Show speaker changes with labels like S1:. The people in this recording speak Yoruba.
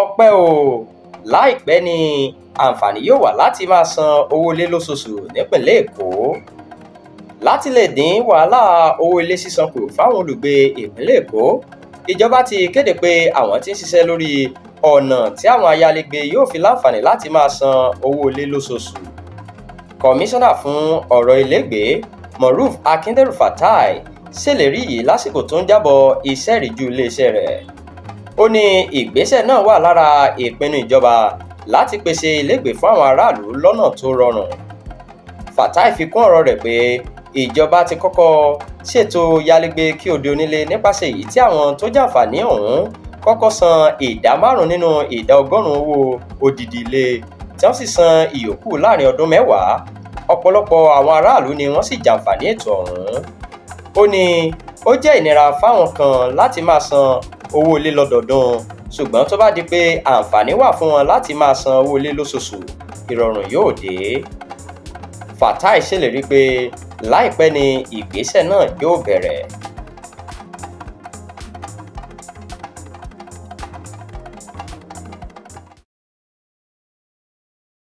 S1: ọpẹ́ o láìpẹ́ ni àǹfààní yóò wà láti máa san owó ilé lóṣooṣù nípìnlẹ̀ Èkó. Láti lè dín wàhálà owó ilé sísan kù fáwọn olùgbé ìpínlẹ̀ Èkó, ìjọba ti kéde pé àwọn ti ń ṣiṣẹ́ lórí ọ̀nà tí àwọn ayálégbé yóò fi láǹfààní láti máa san owó ilé lóṣooṣù. Kọmíṣánná fún ọ̀rọ̀ ilégbèé Moruf Fatai ṣèlérí yìí lásìkò tó ń jábọ̀ iṣẹ́ ìríjú iléeṣẹ́ rẹ̀. Ó ní ìgbésẹ̀ náà wà lára ìpinnu ìjọba láti pèsè ilégbèé fún àwọn aráàlú lọ́nà tó rọrùn. Fatai fi kún ọ̀rọ̀ rẹ̀ pé ìjọba ti kọ́kọ́ ṣètò yálégbé kí òde onílé nípasẹ̀ èyí tí àwọn tó jàǹfààní ọ̀hún kọ́kọ́ san ìdá 5 nínú ìdá 100 owó odidi ilé tí wọ́n sì san ìyókù láàrin ọdún 10. Ọ̀pọ̀lọpọ̀ àwọn aráàlú ni wọ́n sì jàǹfààní ètò ọ̀hún. Ó ní ó jẹ́ ìnira fáwọn kan láti máa san owó ilé lọ́dọọdún, ṣùgbọ́n tó bá di pé àǹfààní wà fún wọn láti máa san owó ilé lóṣooṣù, ìrọ̀rùn yóò dé. Fatai ṣèlérí pé láìpẹ́ ni ìgbésẹ̀ náà yóò bẹ̀rẹ̀.